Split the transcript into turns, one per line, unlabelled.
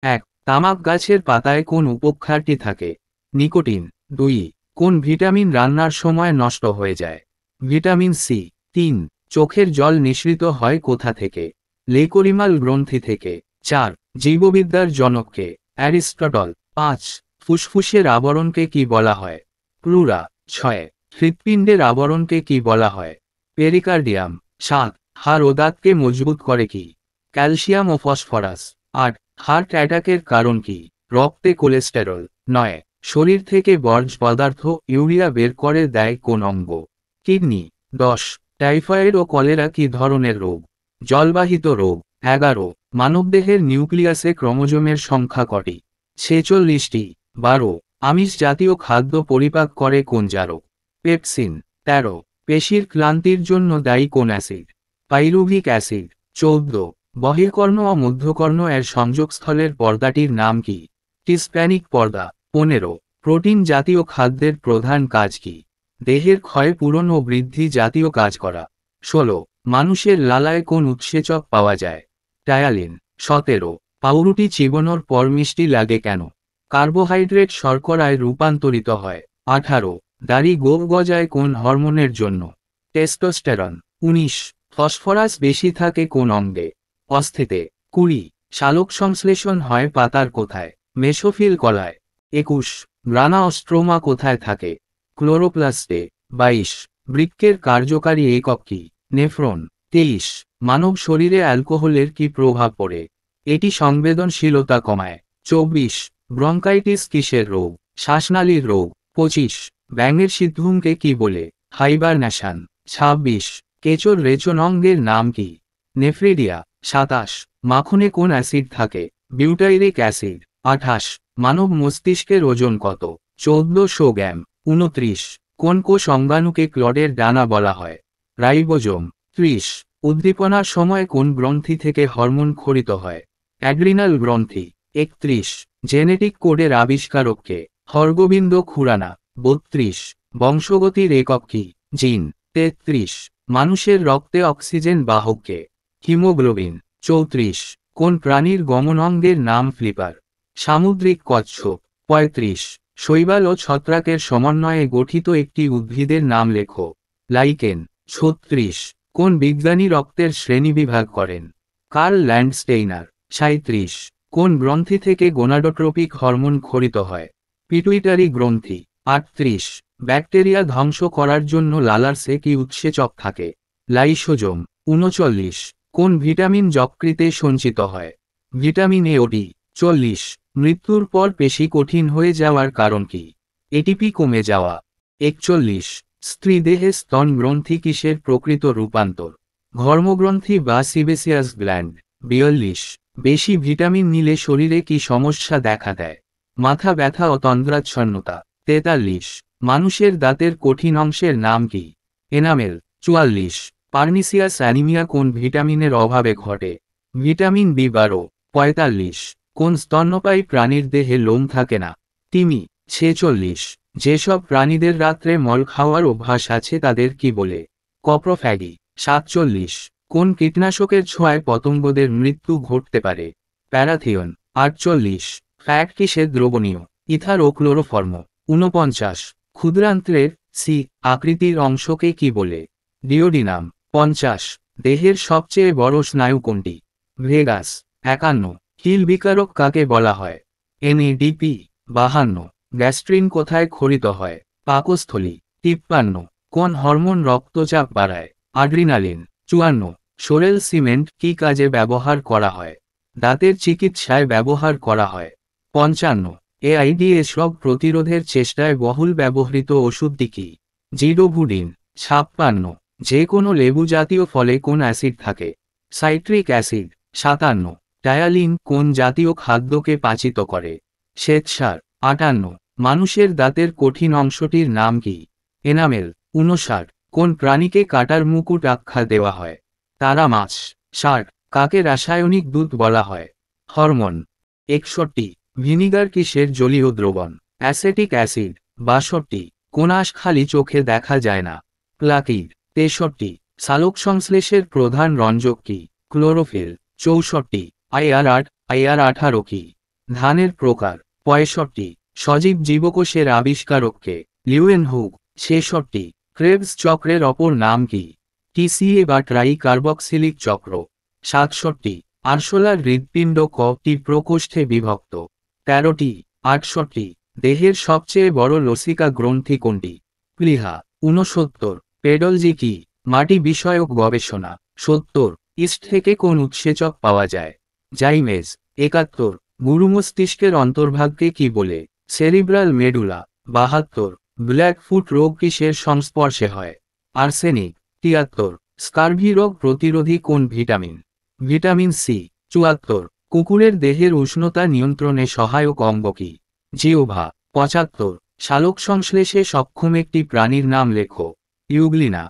এক, তামাক গাছের পাতায় কোন উপক্ষারটি থাকে? নিকোটিন। 2, কোন ভিটামিন রান্নার সময় নষ্ট হয়ে যায়? Vitamin C. 3, চোখের জল নিঃসৃত হয় কোথা থেকে? লেকোরিমাল গ্রন্থি থেকে। 4, জীববিদ্যার জনককে? অ্যারিস্টটল। 5, ফুসফুসের আবরণকে কি বলা হয়? প্লুরা। 6, হৃৎপিণ্ডের আবরণকে কি বলা হয়? পেরিকার্ডিয়াম। 7, হাড় ও দাঁতকে মজবুত করে কি? ক্যালসিয়াম ও ফসফরাস। 8, হার্ট অ্যাটাকের কারণ কি? রক্তে কোলেস্টেরল। 9, শরীর থেকে বর্জ্য পদার্থ ইউরিয়া বের করে দেয় কোন অঙ্গ? কিডনি। 10, টাইফয়েড ও কলেরা কি ধরনের রোগ? জলবাহিত রোগ। 11, মানবদেহের নিউক্লিয়াসে ক্রোমোজোমের সংখ্যা কটি? 46টি। 12, আমিষ জাতীয় খাদ্য পরিপাক করে কোন জারক? পেপসিন। 13, পেশির ক্লান্তির জন্য দায়ী কোন অ্যাসিড? Pyruvic acid. 14, বহির্কর্ণ ও মধ্যকর্ণ এর সংযোগস্থলের পর্দাটির নাম কি? টিস্প্যানিক পর্দা। 15, প্রোটিন জাতীয় খাদ্যের প্রধান কাজ কি? দেহের ক্ষয় পূরণ ও বৃদ্ধি জাতীয় কাজ করা। 16, মানুষের লালায় কোন উৎসেচক পাওয়া যায়? টায়ালিন। 17, পাউরুটি চিবানোর পর মিষ্টি লাগে কেন? কার্বোহাইড্রেট শর্করায় রূপান্তরিত হয়। 18, দাড়ি গজায় কোন হরমোনের জন্য? টেস্টোস্টেরন। 19, ফসফরাস বেশি থাকে কোন অঙ্গে? অস্থিতে। 20, সালোক সংশ্লেষণ হয় পাতার কোথায়? মেসোফিল কলায়। 21, গ্রানা অস্ট্রোমা কোথায় থাকে? ক্লোরোপ্লাস্টে। 22, বৃক্কের কার্যকারী একক কি? নেফ্রন। 23, মানব শরীরে অ্যালকোহলের কি প্রভাব পড়ে? এটি সংবেদনশীলতা কমায়। 24, ব্রঙ্কাইটিস কিসের রোগ? শ্বাসনালীর রোগ। 25, ব্যাঙের সিদ্ধুমকে কি বলে? হাইবারনেশন। 26, কেঁচোর রেচন অঙ্গের নাম কি? নেফ্রিডিয়া। 27, মাখনে কোন অ্যাসিড থাকে? Butyric acid. 28, মানব মস্তিষ্কের ওজন কত? 1400 গ্রাম। 29, কোন কোষ অঙ্গাণুকে ক্লডের ডানা বলা হয়? রাইবোজোম। 30, উদ্দীপনার সময় কোন গ্রন্থি থেকে হরমোন ক্ষরিত হয়? অ্যাড্রিনাল গ্রন্থি। 31, জেনেটিক কোডের আবিষ্কারককে? হরগোবিন্দ খুরানা। 32, বংশগতির একক কি? জিন। 33, মানুষের রক্তে অক্সিজেন বাহককে? হিমোগ্লোবিন। 34, কোন প্রাণীর গমন অঙ্গের নাম ফ্লিপার? সামুদ্রিক কচ্ছপ। 35, শৈবাল ও ছত্রাকের সমন্বয়ে গঠিত একটি উদ্ভিদের নাম লেখো। লাইকেন। 36, কোন বিজ্ঞানী রক্তের শ্রেণীবিভাগ করেন? Curl Landsteiner. 37, কোন গ্রন্থি থেকে গোনাডোট্রপিক হরমোন ক্ষরিত হয়? পিটুইটারি গ্রন্থি। 38, ব্যাকটেরিয়া ধ্বংস করার জন্য লালার্সে কি উৎসেচক থাকে? লাইসোজোম। 39, কোন ভিটামিন যকৃতে সঞ্চিত হয়? Vitamin A O D. 40, মৃত্যুর পর পেশি কঠিন হয়ে যাওয়ার কারণ কি? এটিপি কমে যাওয়া। 41, স্ত্রীদেহে স্তন গ্রন্থি কিসের প্রকৃত রূপান্তর? ঘর্মগ্রন্থি বা সিবেসিয়াস গ্ল্যান্ড। 42, বেশি ভিটামিন নিলে শরীরে কি সমস্যা দেখা দেয়? মাথা ব্যথা ও তন্দ্রাচ্ছন্নতা। 43, মানুষের দাঁতের কঠিন অংশের নাম কি? এনামেল। 44, পার্নিসিয়াস অ্যানিমিয়া কোন ভিটামিনের অভাবে ঘটে? ভিটামিন বি12। 45, কোন স্তন্যপায়ী প্রাণীর দেহে লোম থাকে না? তিমি। 46, যেসব প্রাণীদের রাত্রে মল খাওয়ার অভ্যাস আছে তাদের কি বলে? কপ্রোফ্যাগি। 47, কোন কীটনাশকের ছোঁয়ায় পতঙ্গদের মৃত্যু ঘটতে পারে? প্যারাথিয়ন। 48, ফ্যাট কিসের দ্রবণীয়? ইথার ও ক্লোরোফর্ম। 49, ক্ষুদ্রান্ত্রের সি আকৃতির অংশকে কি বলে? ডিওডিনাম। 50, দেহের সবচেয়ে বড় স্নায়ু কোনটি? ভেগাস। 51, হিল বিকারক কাকে বলা হয়? এনএডিপি। 52, গ্যাস্ট্রিন কোথায় ক্ষরিত হয়? পাকস্থলী। 53, কোন হরমোন রক্তচাপ বাড়ায়? আড্রিনালিন। 54, সোরেল সিমেন্ট কি কাজে ব্যবহার করা হয়? দাঁতের চিকিৎসায় ব্যবহার করা হয়। 55, এইডস রোগ প্রতিরোধের চেষ্টায় বহুল ব্যবহৃত ওষুধটি কি? জিডোভুডিন। 56, যে কোনো লেবু জাতীয় ফলে কোন অ্যাসিড থাকে? Citric acid. 57, টায়ালিন কোন জাতীয় খাদ্যকে পাচিত করে? শ্বেতসার। 58, মানুষের দাঁতের কঠিন অংশটির নাম কি? এনামেল। 59, কোন প্রাণীকে কাটার মুকুট আখ্যা দেওয়া হয়? তারা মাছ। 60, কাকে রাসায়নিক দূত বলা হয়? হরমোন। 61, ভিনিগার কিসের জলীয় দ্রবণ? Acetic acid. 62, কোন আঁশ খালি চোখে দেখা যায় না? প্লাকিড। 63, সালোক সংশ্লেষের প্রধান রঞ্জক কি? ক্লোরোফিল। 64, আইআর18 কি? ধানের প্রকার। 65 সজীব জীবকোষের আবিষ্কারককে। লিউয়েনহুগ। 66 ক্রেবস চক্রের অপর নাম কি? টিসিএ বা ট্রাই কার্বক্সিলিক চক্র। 67 আরশোলার হৃৎপিণ্ড কটি প্রকোষ্ঠে বিভক্ত? 13টি। 68 দেহের সবচেয়ে বড় লসিকা গ্রন্থি কোনটি? প্লীহা। 69 পেডলজি কি? মাটি বিষয়ক গবেষণা। 70 ইস্ট থেকে কোন উৎসেচক পাওয়া যায়? জাইমেজ। 71 গুরুমস্তিষ্কের অন্তর্ভাগকে কি বলে? Cerebral medulla. 72 ব্ল্যাকফুট রোগ কিসের সংস্পর্শে হয়? আর্সেনিক। 73 স্কার্ভি রোগ প্রতিরোধী কোন ভিটামিন? Vitamin C. 74 কুকুরের দেহের উষ্ণতা নিয়ন্ত্রণে সহায়ক অঙ্গ কি? জিহ্বা। 75 শালক সংশ্লেষে সক্ষম একটি প্রাণীর নাম লেখো। ইউগ্লিনা।